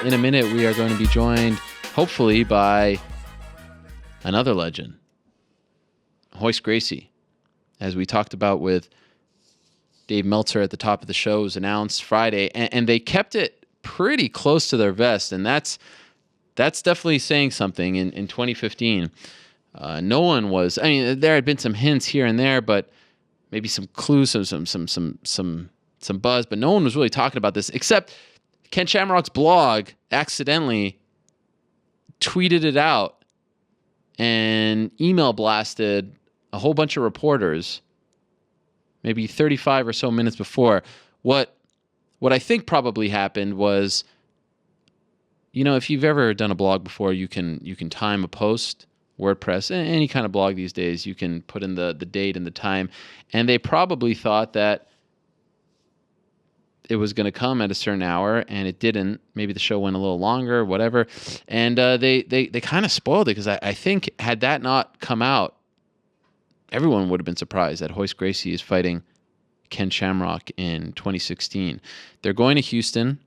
In a minute, we are going to be joined, hopefully, by another legend, Royce Gracie. As we talked about with Dave Meltzer at the top of the show, it was announced Friday, and they kept it pretty close to their vest, and that's definitely saying something. In 2015, no one was. I mean, there had been some hints here and there, but maybe some clues, some buzz, but no one was really talking about this except Ken Shamrock's blog accidentally tweeted it out and email blasted a whole bunch of reporters maybe 35 or so minutes before. What I think probably happened was, if you've ever done a blog before, you can time a post, WordPress, any kind of blog these days, you can put in the date and the time, and they probably thought that it was going to come at a certain hour, and it didn't. Maybe the show went a little longer, whatever. And they kind of spoiled it, because I think had that not come out, everyone would have been surprised that Royce Gracie is fighting Ken Shamrock in 2016. They're going to Houston.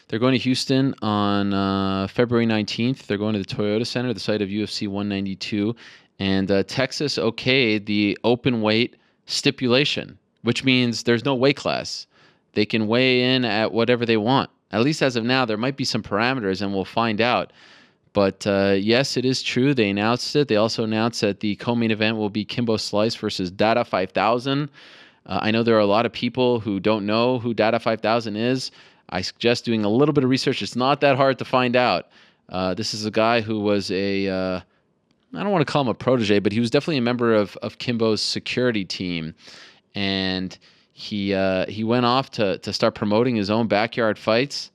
They're going to Houston on February 19th. They're going to the Toyota Center, the site of UFC 192. And Texas okayed the open weight stipulation, which means there's no weight class. They can weigh in at whatever they want. At least as of now, there might be some parameters, and we'll find out. But yes, it is true. They announced it. They also announced that the co-main event will be Kimbo Slice versus Dada 5000. I know there are a lot of people who don't know who Dada 5000 is. I suggest doing a little bit of research. It's not that hard to find out. This is a guy who was I don't want to call him a protege, but he was definitely a member of Kimbo's security team. And he went off to start promoting his own backyard fights.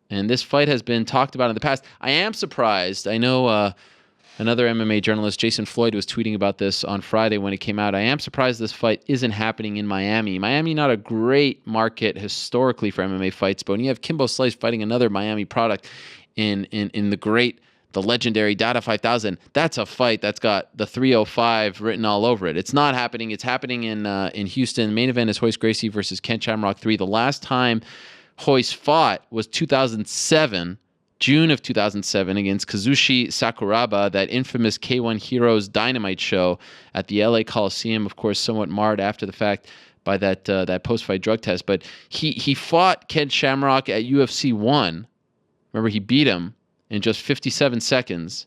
And this fight has been talked about in the past. I am surprised. I know another MMA journalist, Jason Floyd, was tweeting about this on Friday when it came out. I am surprised this fight isn't happening in Miami. Miami, not a great market historically for MMA fights, but when you have Kimbo Slice fighting another Miami product in the legendary Dada 5000, that's a fight that's got the 305 written all over it. It's not happening. It's happening in Houston. Main event is Royce Gracie versus Ken Shamrock 3. The last time Royce fought was 2007, June of 2007, against Kazushi Sakuraba, that infamous K1 Heroes Dynamite show at the LA Coliseum, of course, somewhat marred after the fact by that post-fight drug test. But he fought Ken Shamrock at UFC 1. Remember, he beat him in just 57 seconds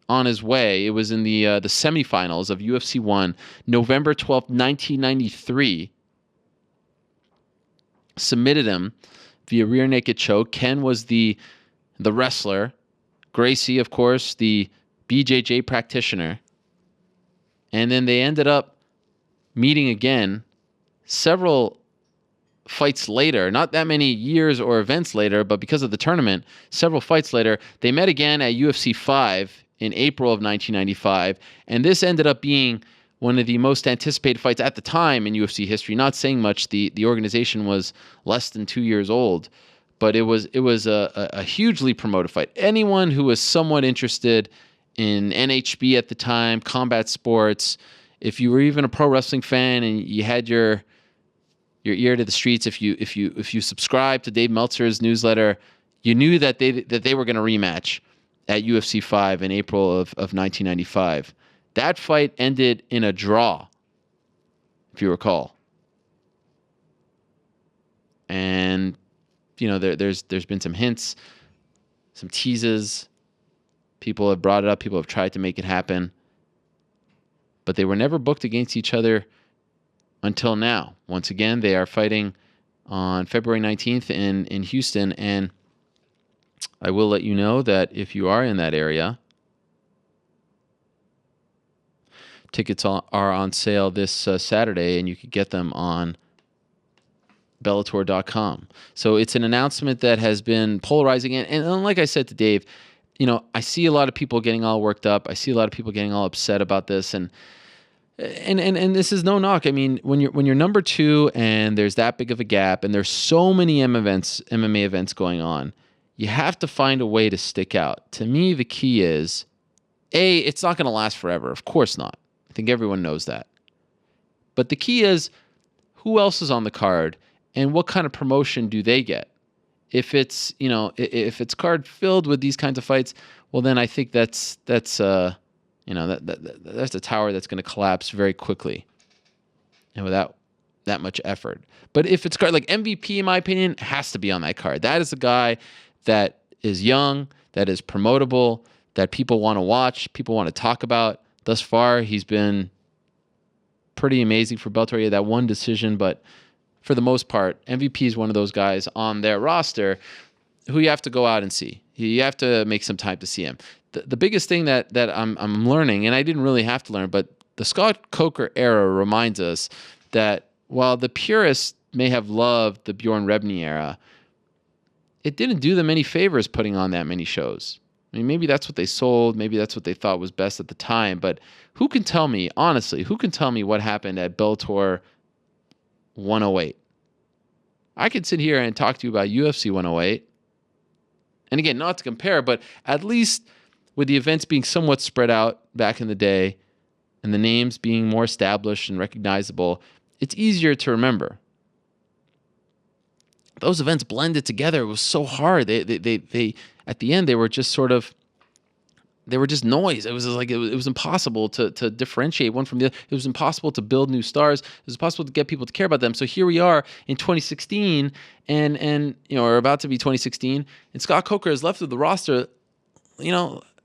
on his way. It was in the semifinals of UFC 1, November 12th, 1993. Submitted him via rear naked choke. Ken was the wrestler. Gracie, of course, the BJJ practitioner. And then they ended up meeting again several fights later, not that many years or events later, but because of the tournament, several fights later, they met again at UFC 5 in April of 1995, and this ended up being one of the most anticipated fights at the time in UFC history. Not saying much, the organization was less than 2 years old, but it was a hugely promoted fight. Anyone who was somewhat interested in NHB at the time, combat sports, if you were even a pro wrestling fan and you had your ear to the streets, if you subscribed to Dave Meltzer's newsletter, you knew that they were going to rematch at UFC 5 in April of 1995. That fight ended in a draw, if you recall. And there's been some hints, some teases. People have brought it up. People have tried to make it happen, but they were never booked against each other until now. Once again, they are fighting on February 19th in Houston, and I will let you know that if you are in that area, tickets are on sale this Saturday, and you can get them on Bellator.com. So it's an announcement that has been polarizing, and like I said to Dave, I see a lot of people getting all worked up. I see a lot of people getting all upset about this, and this is no knock. I mean, when you're number two and there's that big of a gap and there's so many MMA events going on, you have to find a way to stick out. To me, the key is, A, it's not going to last forever. Of course not. I think everyone knows that. But the key is who else is on the card and what kind of promotion do they get? If it's, if it's card filled with these kinds of fights, well, then I think that's a tower that's going to collapse very quickly and without that much effort. But if it's card like MVP, in my opinion, has to be on that card. That is a guy that is young, that is promotable, that people want to watch, people want to talk about. Thus far, he's been pretty amazing for Bellator. He had that one decision, but for the most part, MVP is one of those guys on their roster who you have to go out and see. You have to make some time to see him. The biggest thing that I'm learning, and I didn't really have to learn, but the Scott Coker era reminds us that while the purists may have loved the Bjorn Rebney era, it didn't do them any favors putting on that many shows. I mean, maybe that's what they sold. Maybe that's what they thought was best at the time. But who can tell me, honestly, what happened at Bellator 108? I could sit here and talk to you about UFC 108. And again, not to compare, but at least with the events being somewhat spread out back in the day and the names being more established and recognizable, it's easier to remember. Those events blended together. It was so hard. They at the end, they were just noise. It was like it was impossible to differentiate one from the other. It was impossible to build new stars. It was impossible to get people to care about them. So here we are in 2016, and or about to be 2016, and Scott Coker is left with the roster.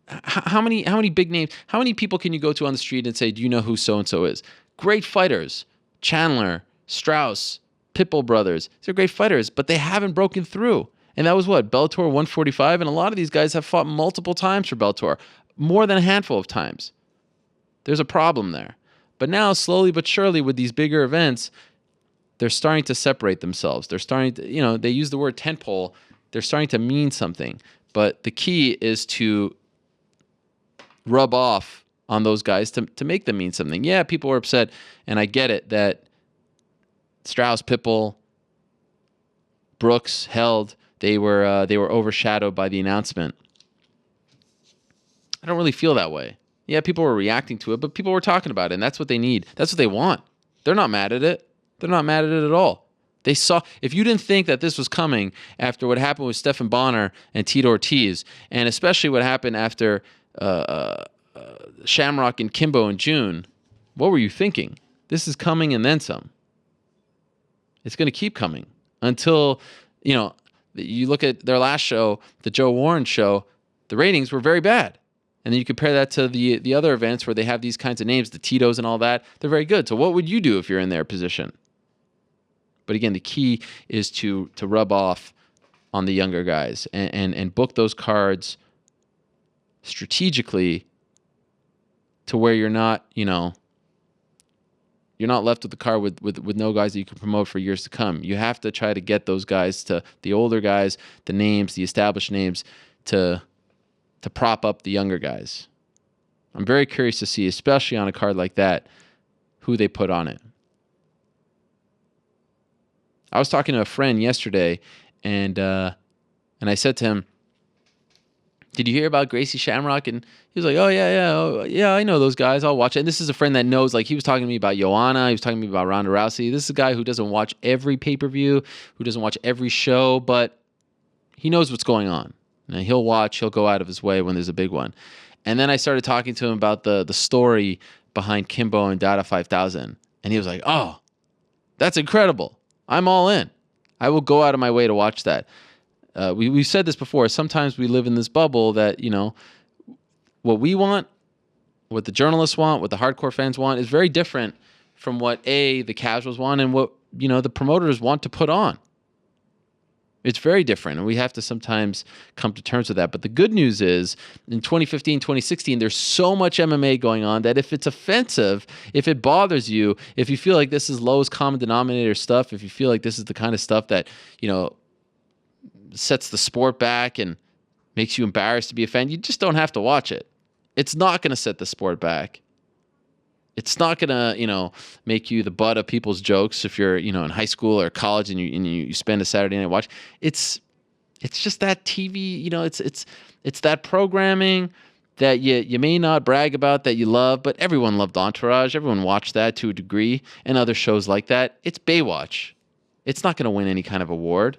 How many big names? How many people can you go to on the street and say, do you know who so and so is? Great fighters, Chandler, Strauss, Pitbull brothers. They're great fighters, but they haven't broken through. And that was what? Bellator 145? And a lot of these guys have fought multiple times for Bellator. More than a handful of times. There's a problem there. But now, slowly but surely, with these bigger events, they're starting to separate themselves. They're starting to, they use the word tentpole. They're starting to mean something. But the key is to rub off on those guys to make them mean something. Yeah, people were upset, and I get it, that Strauss, Pitbull, Brooks, Held, they were overshadowed by the announcement. I don't really feel that way. Yeah, people were reacting to it, but people were talking about it, and that's what they need. That's what they want. They're not mad at it. They're not mad at it at all. They saw, if you didn't think that this was coming after what happened with Stephan Bonner and Tito Ortiz, and especially what happened after Shamrock and Kimbo in June, what were you thinking? This is coming and then some. It's going to keep coming until, you look at their last show, the Joe Warren show, the ratings were very bad. And then you compare that to the other events where they have these kinds of names, the Titos and all that, they're very good. So what would you do if you're in their position? But again, the key is to rub off on the younger guys and book those cards strategically to where you're not, you're not left with the card with no guys that you can promote for years to come. You have to try to get those guys, to the older guys, the names, the established names, to prop up the younger guys. I'm very curious to see, especially on a card like that, who they put on it. I was talking to a friend yesterday, and I said to him, "Did you hear about Gracie Shamrock?" And he was like, "Oh yeah, I know those guys. I'll watch it." And this is a friend that knows. Like, he was talking to me about Joanna. He was talking to me about Ronda Rousey. This is a guy who doesn't watch every pay-per-view, who doesn't watch every show, but he knows what's going on. And he'll go out of his way when there's a big one. And then I started talking to him about the story behind Kimbo and Dada 5000. And he was like, "Oh, that's incredible. I'm all in. I will go out of my way to watch that." We've said this before. Sometimes we live in this bubble that, what we want, what the journalists want, what the hardcore fans want is very different from what the casuals want and what, the promoters want to put on. It's very different, and we have to sometimes come to terms with that. But the good news is, in 2015, 2016, there's so much MMA going on that if it's offensive, if it bothers you, if you feel like this is lowest common denominator stuff, if you feel like this is the kind of stuff that, sets the sport back and makes you embarrassed to be a fan, you just don't have to watch it. It's not going to set the sport back. It's not going to, make you the butt of people's jokes if you're, in high school or college and you spend a Saturday night watch. It's just that TV, it's that programming that you may not brag about, that you love, but everyone loved Entourage. Everyone watched that to a degree, and other shows like that. It's Baywatch. It's not going to win any kind of award.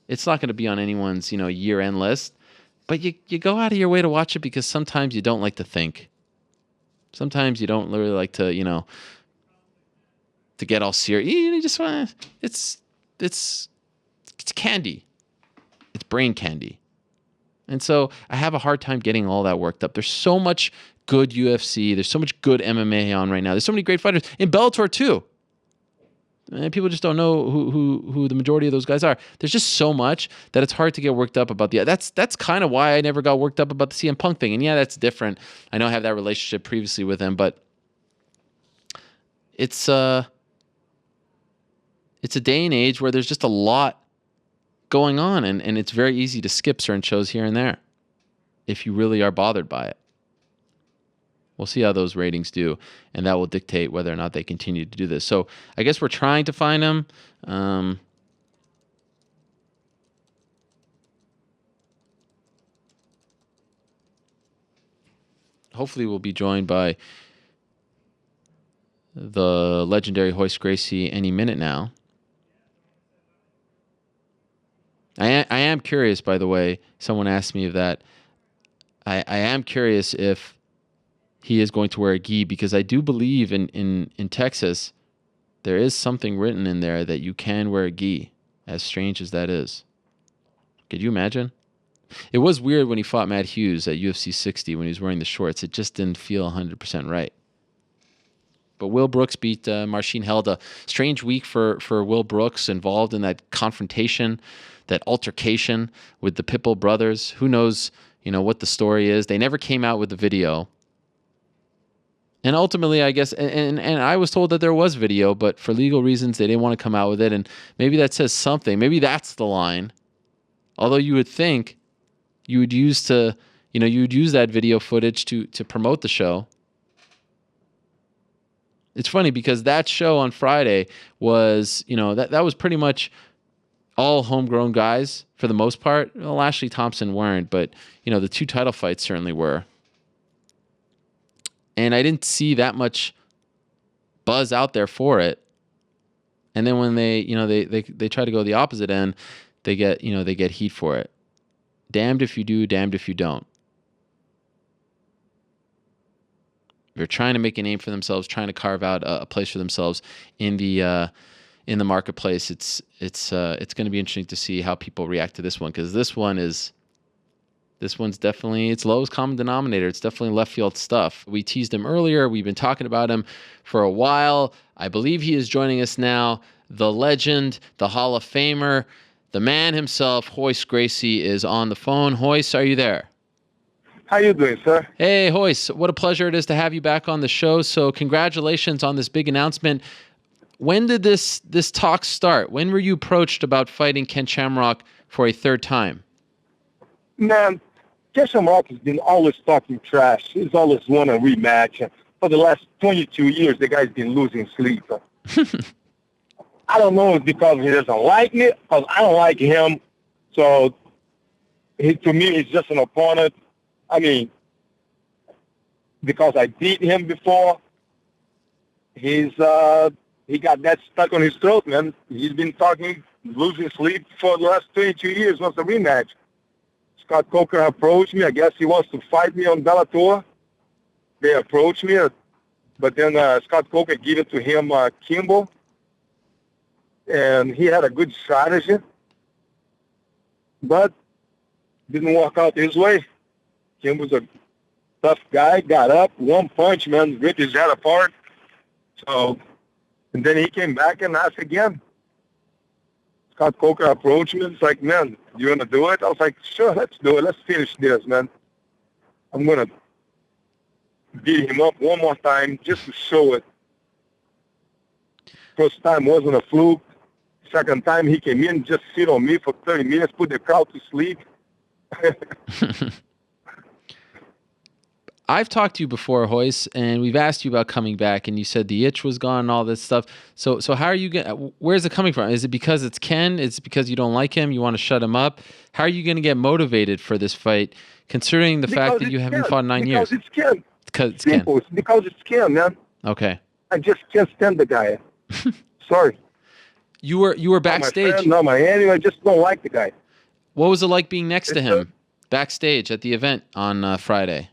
It's not going to be on anyone's, year-end list. But you go out of your way to watch it because sometimes you don't like to think. Sometimes you don't really like to, to get all serious. You just want to, it's candy. It's brain candy. And so I have a hard time getting all that worked up. There's so much good UFC. There's so much good MMA on right now. There's so many great fighters in Bellator too. And people just don't know who the majority of those guys are. There's just so much that it's hard to get worked up about that's kind of why I never got worked up about the CM Punk thing. And yeah, that's different. I know I have that relationship previously with him, but it's a day and age where there's just a lot going on, and it's very easy to skip certain shows here and there if you really are bothered by it. We'll see how those ratings do, and that will dictate whether or not they continue to do this. So I guess we're trying to find him. Hopefully we'll be joined by the legendary Royce Gracie any minute now. I am curious, by the way. Someone asked me of that. I am curious if he is going to wear a gi, because I do believe in Texas there is something written in there that you can wear a gi, as strange as that is. Could you imagine? It was weird when he fought Matt Hughes at UFC 60 when he was wearing the shorts. It just didn't feel 100% right. But Will Brooks beat Marcin Held. Strange week for Will Brooks, involved in that confrontation, that altercation with the Pitbull brothers. Who knows, what the story is. They never came out with the video. And ultimately, I guess, and I was told that there was video, but for legal reasons, they didn't want to come out with it. And maybe that says something. Maybe that's the line. Although you would think you would use that video footage to promote the show. It's funny because that show on Friday was, that was pretty much all homegrown guys for the most part. Well, Lashley Thompson weren't, but, the two title fights certainly were. And I didn't see that much buzz out there for it. And then when they try to go the opposite end, they get heat for it. Damned if you do, damned if you don't. They're trying to make a name for themselves, trying to carve out a place for themselves in the marketplace. It's going to be interesting to see how people react to this one, because this one's definitely, it's lowest common denominator. It's definitely left field stuff. We teased him earlier. We've been talking about him for a while. I believe he is joining us now. The legend, the Hall of Famer, the man himself, Royce Gracie, is on the phone. Royce, are you there? How you doing, sir? Hey, Royce. What a pleasure it is to have you back on the show. So congratulations on this big announcement. When did this talk start? When were you approached about fighting Ken Shamrock for a third time? Man, Ken Shamrock has been always talking trash. He's always won a rematch. For the last 22 years, the guy's been losing sleep. I don't know if it's because he doesn't like me, because I don't like him. So, to me, he's just an opponent. I mean, because I beat him before, he got that stuck on his throat, man. He's been talking, losing sleep for the last 22 years. Wants a rematch. Scott Coker approached me. I guess he wants to fight me on Bellator. They approached me, but then Scott Coker gave it to him, Kimbo, and he had a good strategy, but didn't work out his way. Kimbo's a tough guy, got up, one punch, man, ripped his head apart. So, and then he came back and asked again. Scott Coker approached me. It's like, man, you want to do it? I was like, sure, let's do it. Let's finish this, man. I'm going to beat him up one more time just to show it. First time wasn't a fluke. Second time he came in, just sit on me for 30 minutes, put the crowd to sleep. I've talked to you before, Royce, and we've asked you about coming back, and you said the itch was gone and all this stuff. So how are you going? Where's it coming from? Is it because it's Ken? Is it because you don't like him? You want to shut him up? How are you going to get motivated for this fight, considering the fact that you haven't fought in 9 years? Because it's Ken. Because it's Simple. Ken. It's because it's Ken, man. Okay. I just can't stand the guy. Sorry. You were backstage. Not my friend, not my enemy. I just don't like the guy. What was it like being next to him backstage at the event on Friday?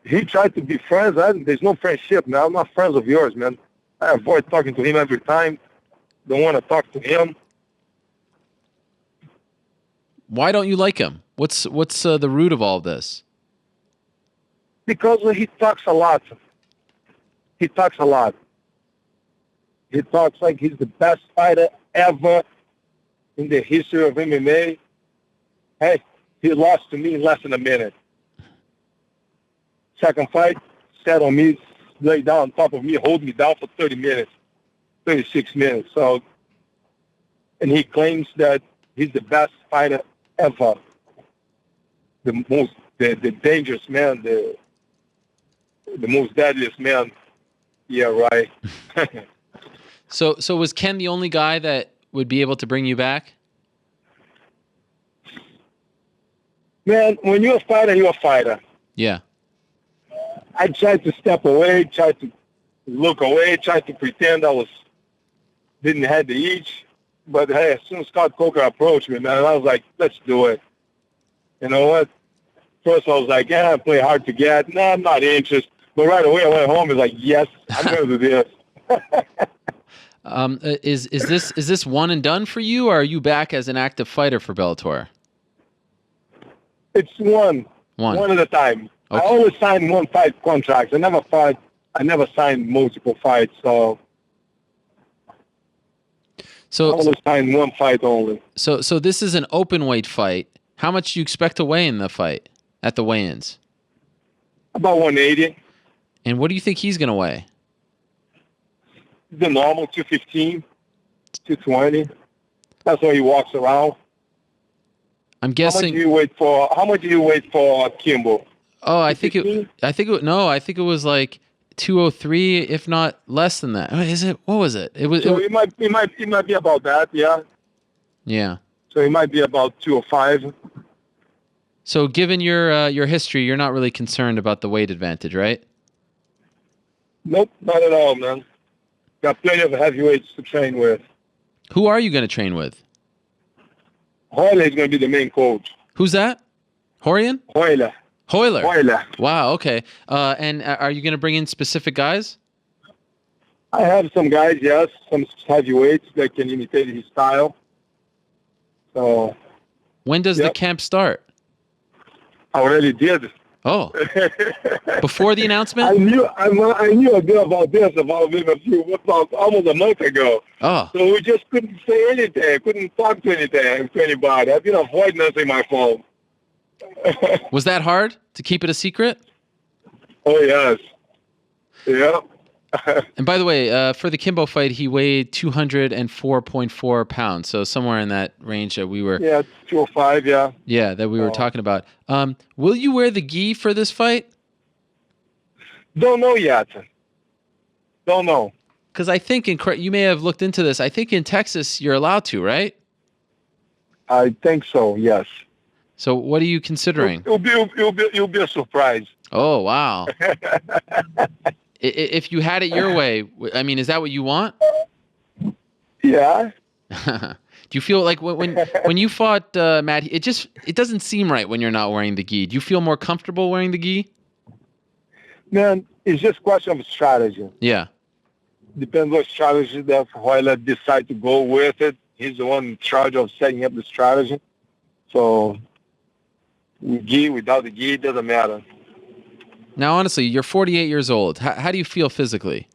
He tried to be friends. There's no friendship, man. I'm not friends of yours, man. I avoid talking to him every time. Don't want to talk to him. Why don't you like him? What's the root of all this? Because he talks a lot. He talks a lot. He talks like he's the best fighter ever in the history of MMA. Hey, he lost to me in less than a minute. Second fight, sat on me, lay down on top of me, hold me down for 30 minutes, 36 minutes. So, and he claims that he's the best fighter ever. The dangerous man, the most deadliest man. Yeah, right. So was Ken the only guy that would be able to bring you back? Man, when you're a fighter, you're a fighter. Yeah. I tried to step away, tried to look away, tried to pretend I didn't have the itch. But hey, as soon as Scott Coker approached me, man, I was like, let's do it. You know what? First I was like, yeah, I play hard to get. No, I'm not interested. But right away I went home and was like, yes, I'm going to do this. Is this one and done for you, or are you back as an active fighter for Bellator? It's one at a time. Okay. I always sign one fight contracts. I never signed multiple fights. So I always sign one fight only. So this is an open weight fight. How much do you expect to weigh in the fight at the weigh-ins? About 180. And what do you think he's going to weigh? The normal 215, 220. That's where he walks around. I'm guessing. How much do you wait for Kimbo? Oh, I think it was like 203, if not less than that. Is it? What was it? It might be about that, yeah. Yeah. So it might be about 205. So given your history, you're not really concerned about the weight advantage, right? Nope, not at all, man. Got plenty of heavyweights to train with. Who are you going to train with? Hoyle is going to be the main coach. Who's that? Horian? Hoyle. Wow, okay. And are you going to bring in specific guys? I have some guys, yes, some heavyweights that can imitate his style. So. When does the camp start? I already did. Oh. Before the announcement? I knew a bit about this about almost a month ago. Oh. So we just couldn't say anything. Couldn't talk to anybody. I've been avoiding answering my phone. Was that hard to keep it a secret? Oh, yes. Yeah. And by the way, for the Kimbo fight, he weighed 204.4 pounds. So somewhere in that range that we were. Yeah, 205, yeah. Yeah, that we were talking about. Will you wear the gi for this fight? Don't know yet. Don't know. Because I think you may have looked into this. I think in Texas you're allowed to, right? I think so, yes. So what are you considering? It'll be a surprise. Oh, wow. If you had it your way, I mean, is that what you want? Yeah. Do you feel like when you fought Matt, it doesn't seem right when you're not wearing the gi. Do you feel more comfortable wearing the gi? Man, it's just a question of strategy. Yeah. Depends what strategy that Hoyle decide to go with it. He's the one in charge of setting up the strategy. So, with gi, without the gi, it doesn't matter. Now, honestly, you're 48 years old. How do you feel physically?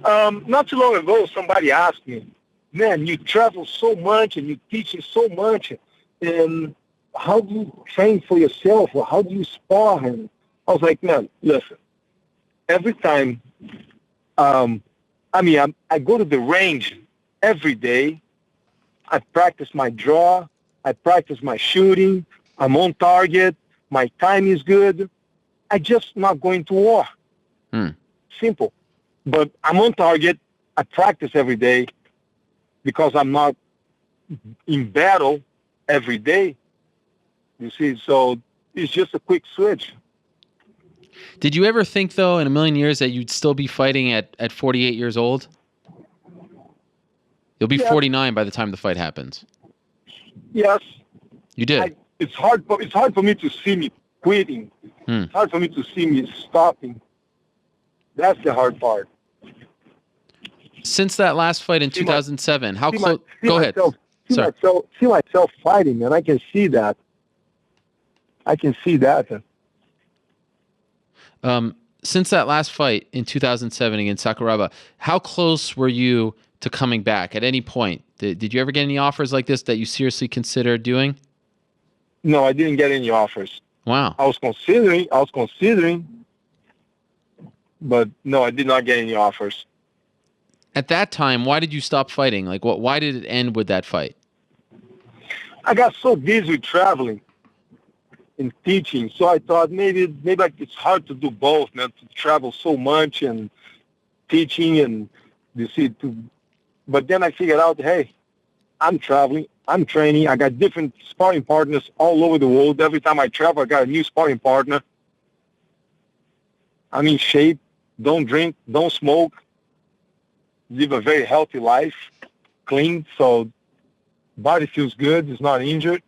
Not too long ago, somebody asked me, man, you travel so much and you teach so much, and how do you train for yourself, or how do you spar? And I was like, man, listen, every time, I go to the range every day. I practice my draw. I practice my shooting. I'm on target. My time is good. I just not going to war. Hmm. Simple. But I'm on target. I practice every day because I'm not in battle every day. You see, so it's just a quick switch. Did you ever think, though, in a million years that you'd still be fighting at 48 years old? You'll be Yes, 49 by the time the fight happens. yes. You did. It's hard for me to see me quitting. Hmm. It's hard for me to see me stopping. That's the hard part. Since that last fight in See my- 2007, how see close? see Go ahead. myself, Sorry. see myself fighting, man. I can see that. I can see that. Since that last fight in 2007 against Sakuraba, how close were you to coming back at any point? Did you ever get any offers like this that you seriously considered doing? No, I didn't get any offers. Wow. I was considering, but no, I did not get any offers. At that time, why did you stop fighting? Like, why did it end with that fight? I got so busy with traveling and teaching, so I thought maybe it's hard to do both, man, to travel so much and teaching and you see but then I figured out, hey, I'm traveling, I'm training, I got different sparring partners all over the world. Every time I travel, I got a new sparring partner. I'm in shape, don't drink, don't smoke, live a very healthy life, clean, so body feels good, it's not injured.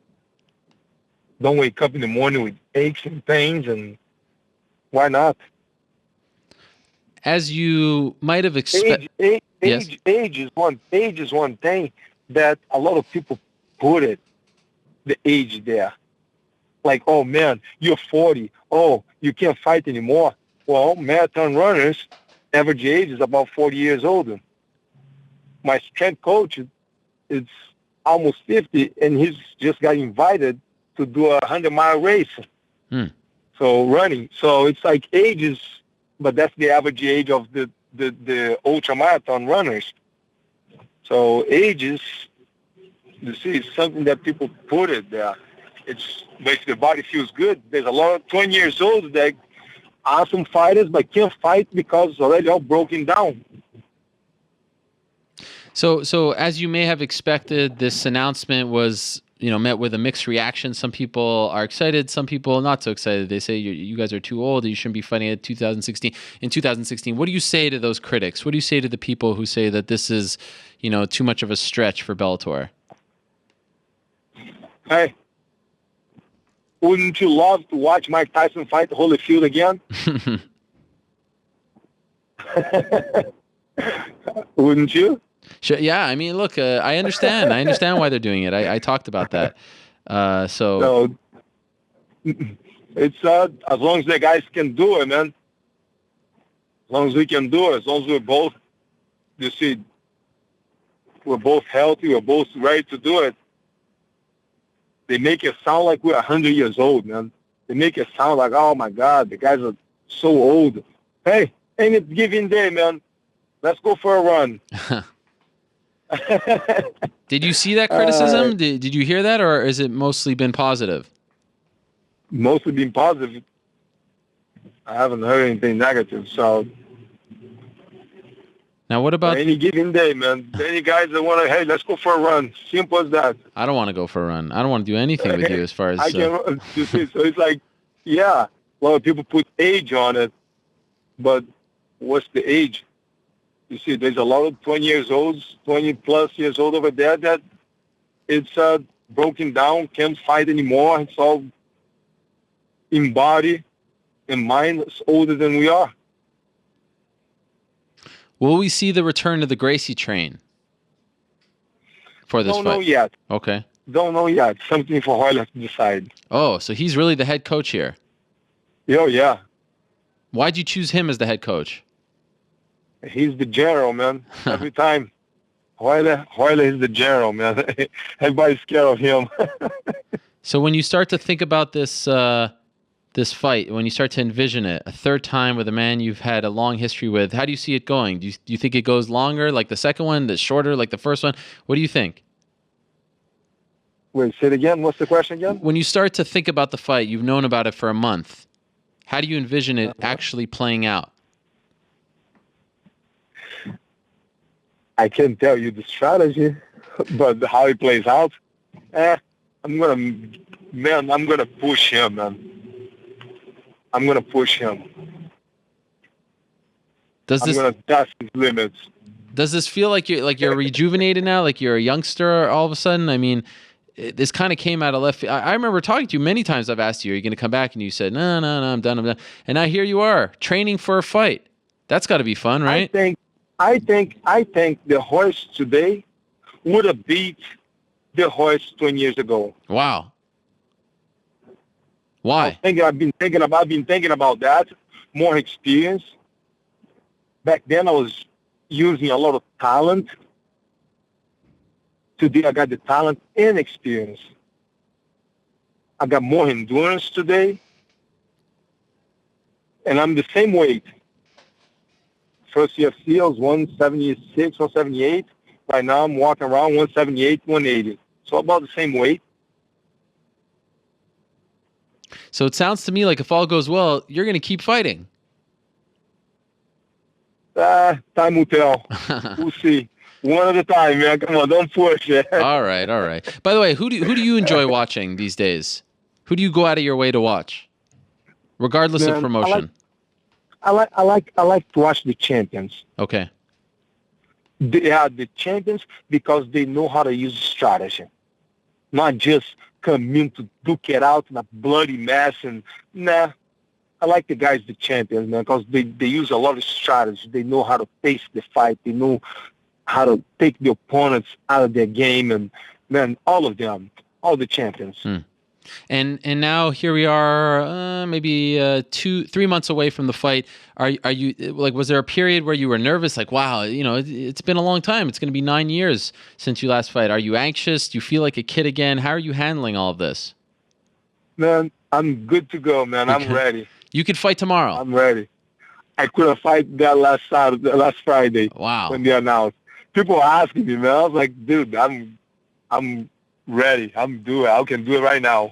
Don't wake up in the morning with aches and pains, and why not? As you might have expected. Yes. Age is one thing that a lot of people put the age there. Like, oh man, you're 40. Oh, you can't fight anymore. Well, marathon runners, average age is about 40 years older. My strength coach is almost 50, and he's just got invited to do a 100-mile race. Hmm. So running. So it's like ages, but that's the average age of the ultramarathon runners. So ages, you see, it's something that people put it there. It's basically the body feels good. There's a lot of 20 years old that are some fighters but can't fight because it's already all broken down. So as you may have expected, this announcement was, met with a mixed reaction. Some people are excited, some people not so excited. They say you guys are too old. You shouldn't be fighting at 2016. In 2016, what do you say to those critics? What do you say to the people who say that this is, too much of a stretch for Bellator? Hey, wouldn't you love to watch Mike Tyson fight Holyfield again? Wouldn't you? Sure, yeah, I mean, look, I understand. I understand why they're doing it. I talked about that. So it's as long as the guys can do it, man. As long as we can do it, as long as we're both, you see, we're both healthy, we're both ready to do it. They make it sound like we're 100 years old, man. They make it sound like, oh my God, the guys are so old. Hey, ain't it giving day, man? Let's go for a run. Did you see that criticism? Did you hear that, or has it mostly been positive? Mostly been positive. I haven't heard anything negative. So now, what about any given day, man? Any guys that want to, hey, let's go for a run. Simple as that. I don't want to go for a run. I don't want to do anything with you as far as. I can. You see, so it's like, yeah, a lot of people put age on it, but what's the age? You see, there's a lot of 20 years old, 20 plus years old over there that it's broken down, can't fight anymore. It's all in body and mind. It's older than we are. Will we see the return of the Gracie train for this Don't fight? know yet. Okay. Don't know yet. Something for Royce to decide. Oh, so he's really the head coach here. Oh, yeah. Why'd you choose him as the head coach? He's the general, man. Every time. Royce is the general, man. Everybody's scared of him. So when you start to think about this this fight, when you start to envision it, a third time with a man you've had a long history with, how do you see it going? Do you think it goes longer like the second one, that's shorter like the first one? What do you think? Wait, say it again. What's the question again? When you start to think about the fight, you've known about it for a month. How do you envision it actually playing out? I can't tell you the strategy, but how it plays out, I'm gonna push him, man. I'm gonna push him. I'm gonna test his limits. Does this feel like you're rejuvenated now, like you're a youngster all of a sudden? I mean, this kind of came out of left field. I remember talking to you many times. I've asked you, are you going to come back? And you said, no, I'm done. And now here you are, training for a fight. That's got to be fun, right? I think the Royce today would have beat the Royce 20 years ago. Wow. Why? I've been thinking about that. More experience. Back then, I was using a lot of talent. Today, I got the talent and experience. I got more endurance today. And I'm the same weight. First UFC, I was 176, 178. Right now, I'm walking around 178, 180. So about the same weight. So it sounds to me like if all goes well, you're going to keep fighting. Time will tell. We'll see. One at a time, man. Come on, don't push it. All right. By the way, who do you enjoy watching these days? Who do you go out of your way to watch, regardless of promotion? I like to watch the champions. Okay. They are the champions because they know how to use strategy, not just come in to duke it out in a bloody mess. And I like the guys, the champions, man, because they use a lot of strategy. They know how to face the fight. They know how to take the opponents out of their game. And, man, all of them, all the champions. And now here we are, maybe 2-3 months away from the fight. Are you like? Was there a period where you were nervous? Like, wow, it's been a long time. It's going to be 9 years since you last fight. Are you anxious? Do you feel like a kid again? How are you handling all of this? Man, I'm good to go, man. I'm ready. You could fight tomorrow. I'm ready. I couldn't fight that last Friday. Wow. When they announced. People were asking me, man. I was like, dude, I'm ready. I can do it right now.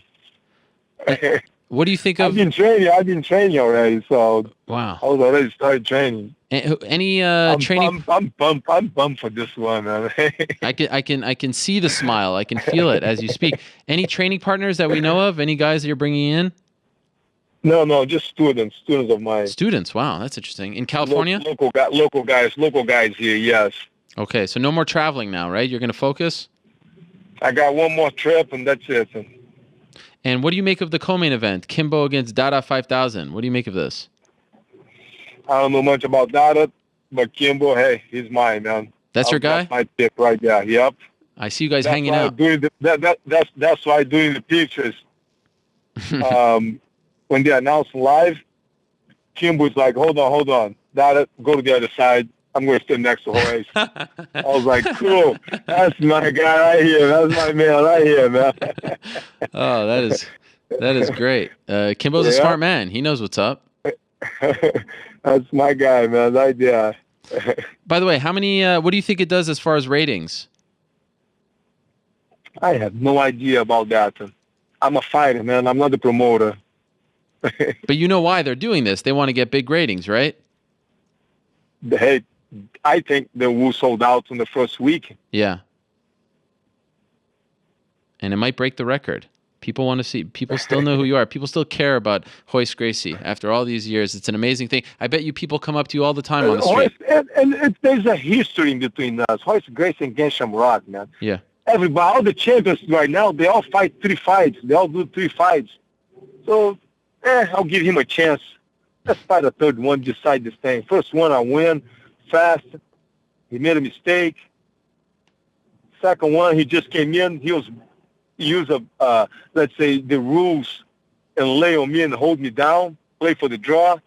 What do you think of? I've been training already, so wow. I was already started training. Any training? I'm pumped for this one, man. I can see the smile. I can feel it as you speak. Any training partners that we know of? Any guys that you're bringing in? No, just students of mine. Students. Wow, that's interesting. In California? Local guys here. Yes. Okay, so no more traveling now, right? You're going to focus? I got one more trip, and that's it. And what do you make of the co-main event, Kimbo against Dada 5000? What do you make of this? I don't know much about Dada, but Kimbo, hey, he's mine, man. That's your guy? That's my tip right there. Yep. I see you guys hanging out. That's why I'm doing the pictures. When they announced live, Kimbo's like, hold on. Dada, go to the other side. I'm going to sit next to Royce. I was like, cool. That's my guy right here. That's my man right here, man. Oh, that is great. Kimbo's a smart man. He knows what's up. That's my guy, man. Right there. By the way, what do you think it does as far as ratings? I have no idea about that. I'm a fighter, man. I'm not the promoter. But you know why they're doing this. They want to get big ratings, right? Hey, I think the Wu sold out in the first week. Yeah. And it might break the record. People want to see. People still know who you are. People still care about Royce Gracie after all these years. It's an amazing thing. I bet you people come up to you all the time on the street. There's a history in between us. Royce Gracie and Ken Shamrock, man. Yeah. Everybody, all the champions right now, they all fight 3 fights. They all do 3 fights. So, I'll give him a chance. Let's fight a third one, decide this thing. First one, I win fast. He made a mistake. Second one, he just came in. He used let's say, the rules and lay on me and hold me down, play for the draw.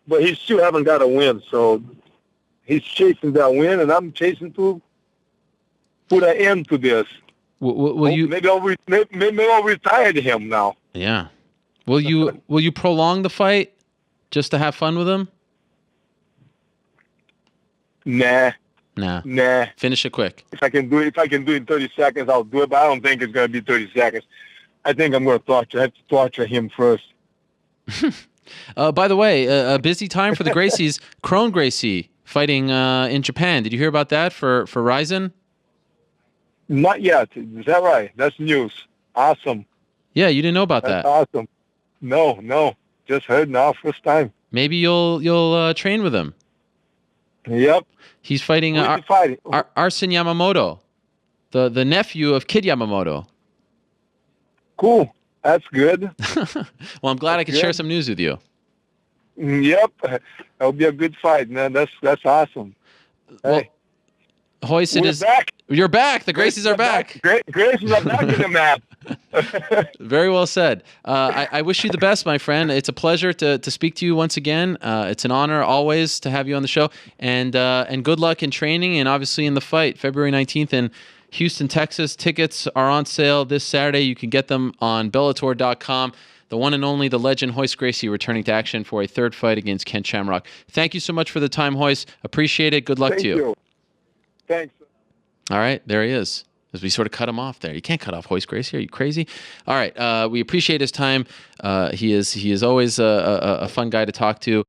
But he still haven't got a win. So he's chasing that win, and I'm chasing to put an end to this. Maybe I'll retire to him now. Yeah. Will you prolong the fight just to have fun with him? Nah. Nah. Finish it quick. If I can do it in 30 seconds, I'll do it. But I don't think it's gonna be 30 seconds. I think I'm gonna torture. I have to torture him first. By the way, a busy time for the Gracies. Crone Gracie fighting in Japan. Did you hear about that for Ryzen? Not yet. Is that right? That's news. Awesome. Yeah, you didn't know about That's that. awesome. No. Just heard now, first time. Maybe you'll train with him. Yep. He's fighting Who's he fighting? Arsen Yamamoto, the nephew of Kid Yamamoto. Cool. That's good. Well, I'm glad I could share some news with you. Yep. That'll be a good fight, man. That's awesome. Well, Hey, Royce, we're back. You're back. The Gracies are back. Gracies are back in the map. Very well said. I wish you the best, my friend. It's a pleasure to speak to you once again. It's an honor always to have you on the show. And good luck in training and obviously in the fight, February 19th in Houston, Texas. Tickets are on sale this Saturday. You can get them on Bellator.com. The one and only, the legend, Royce Gracie, returning to action for a third fight against Ken Shamrock. Thank you so much for the time, Royce. Appreciate it. Good luck to you. Thank you. Thanks. All right, there he is. As we sort of cut him off there. You can't cut off Royce Gracie. Are you crazy? All right, we appreciate his time. He is always a fun guy to talk to.